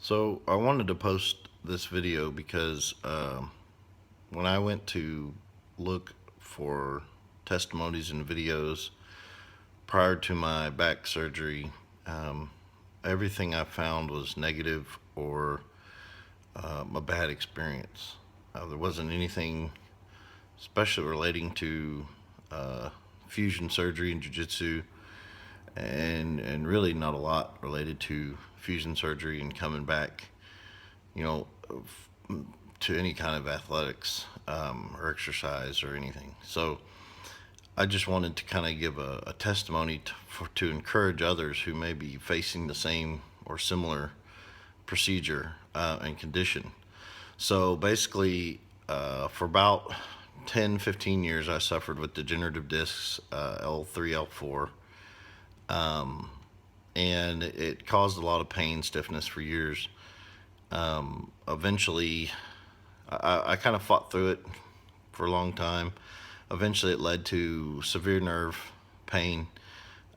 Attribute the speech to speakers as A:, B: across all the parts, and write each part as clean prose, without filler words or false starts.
A: So I wanted to post this video because when I went to look for testimonies and videos prior to my back surgery, um, everything I found was negative or a bad experience. There wasn't anything especially relating to uh, fusion surgery and jiu-jitsu, and really not a lot related to fusion surgery and coming back, you know, to any kind of athletics or exercise or anything. So I just wanted to kind of give a testimony to encourage others who may be facing the same or similar procedure and condition. So basically, for about 10, 15 years, I suffered with degenerative discs, L3, L4, and it caused a lot of pain, stiffness for years. Eventually, I kind of fought through it for a long time. Eventually, it led to severe nerve pain,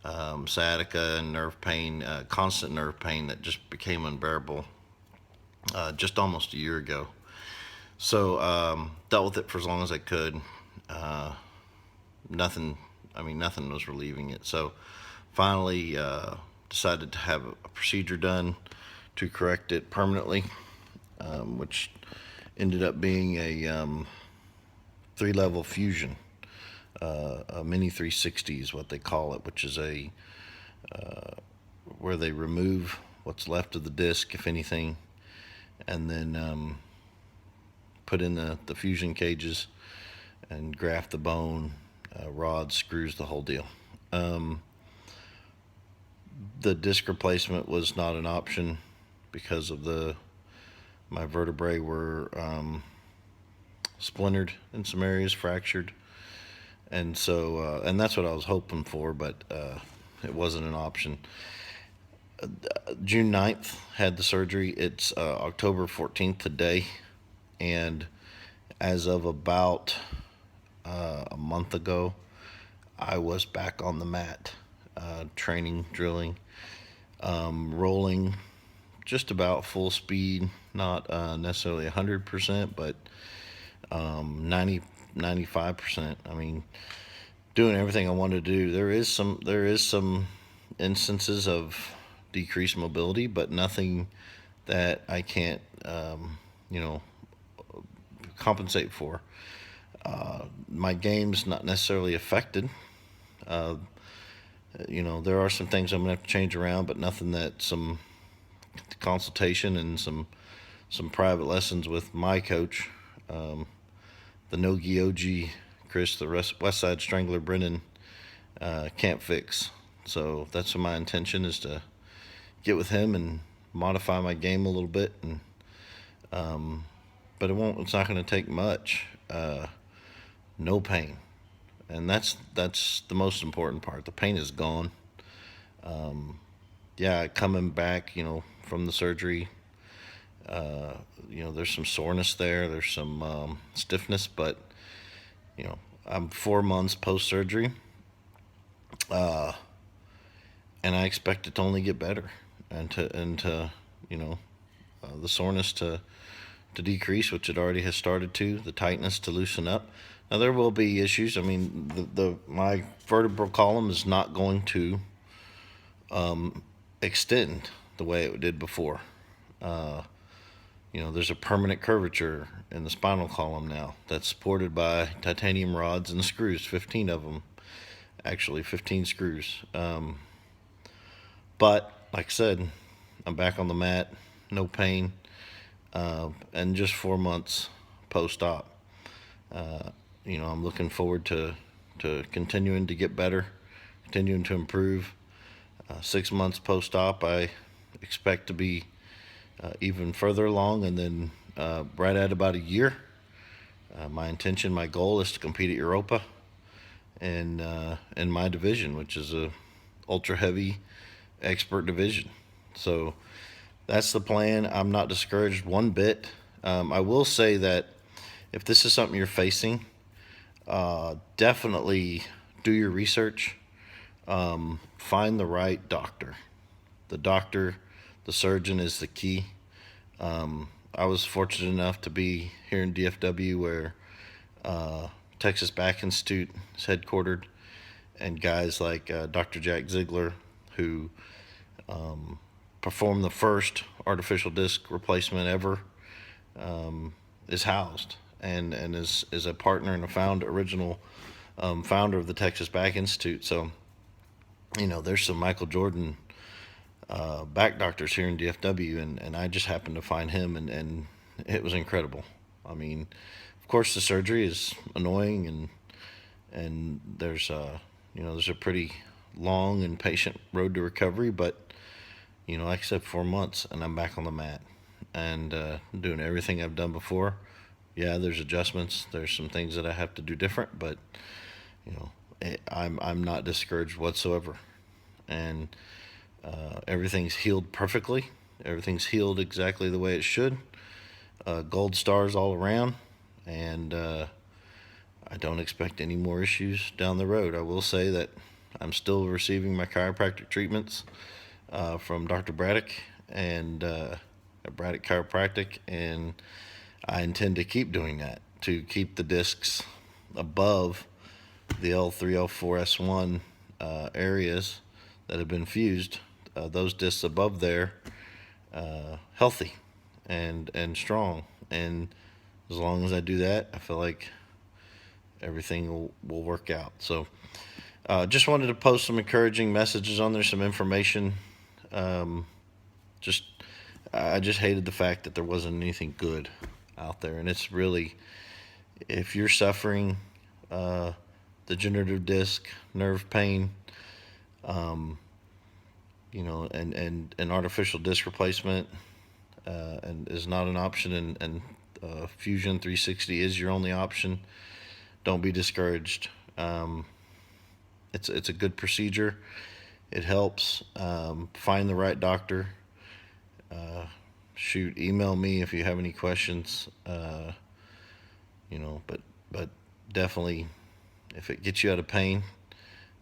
A: sciatica, and nerve pain, constant nerve pain that just became unbearable just almost a year ago. So, dealt with it for as long as I could. Uh, nothing was relieving it. So, finally, decided to have a procedure done to correct it permanently, which ended up being a 3-level fusion, a mini 360 is what they call it, which is a where they remove what's left of the disc, if anything, and then put in the fusion cages and graft the bone, rods, screws, the whole deal. The disc replacement was not an option because of my vertebrae were splintered in some areas, fractured, and so and that's what I was hoping for, but it wasn't an option. June 9th had the surgery. It's October 14th today, and as of about a month ago, I was back on the mat, training, drilling, rolling, just about full speed, not necessarily 100%, but 90, 95%. I mean, doing everything I wanted to do. There is some instances of decreased mobility, but nothing that I can't, you know, compensate for. My game's not necessarily affected. There are some things I'm gonna have to change around, but nothing that some consultation and some private lessons with my coach, the Nogi OG Chris, the West Side Strangler Brennan, can't fix. So that's what my intention is, to get with him and modify my game a little bit, and but it's not going to take much. No pain, and that's the most important part. The pain is gone. Yeah, coming back, from the surgery, there's some soreness there. There's some stiffness, but I'm 4 months post surgery, and I expect it to only get better, and to the soreness to decrease, which it already has started to, the tightness to loosen up. Now there will be issues. I mean, my vertebral column is not going to extend the way it did before. There's a permanent curvature in the spinal column now that's supported by titanium rods and screws, 15 of them, actually 15 screws. But like I said, I'm back on the mat, no pain, and just 4 months post-op. I'm looking forward to continuing to get better, continuing to improve. 6 months post-op, I expect to be even further along, and then right at about a year, my goal is to compete at Europa and in my division, which is a ultra heavy expert division. So that's the plan. I'm not discouraged one bit. I will say that if this is something you're facing, definitely do your research. Find the right doctor. The surgeon is the key. I was fortunate enough to be here in DFW where Texas Back Institute is headquartered, and guys like Dr. Jack Ziegler, who performed the first artificial disc replacement ever, is housed and is a partner and a original founder of the Texas Back Institute. So, there's some Michael Jordan back doctors here in DFW, and I just happened to find him, and it was incredible. I mean, of course, the surgery is annoying, and there's a pretty long and patient road to recovery, but like I said, 4 months, and I'm back on the mat and doing everything I've done before. Yeah, there's adjustments. There's some things that I have to do different, but I'm not discouraged whatsoever, and everything's healed perfectly. Everything's healed exactly the way it should. Gold stars all around, and I don't expect any more issues down the road. I will say that I'm still receiving my chiropractic treatments from Dr. Braddock and Braddock Chiropractic, and I intend to keep doing that to keep the discs above the L3, L4, S1 areas that have been fused. Those discs above there, healthy and strong. And as long as I do that, I feel like everything will work out. So just wanted to post some encouraging messages on there, some information. I just hated the fact that there wasn't anything good out there. And it's really, if you're suffering degenerative disc, nerve pain, and an artificial disc replacement and is not an option, and Fusion 360 is your only option, don't be discouraged. It's a good procedure. It helps. Find the right doctor. Email me if you have any questions. But definitely, if it gets you out of pain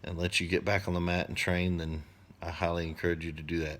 A: and lets you get back on the mat and train, then I highly encourage you to do that.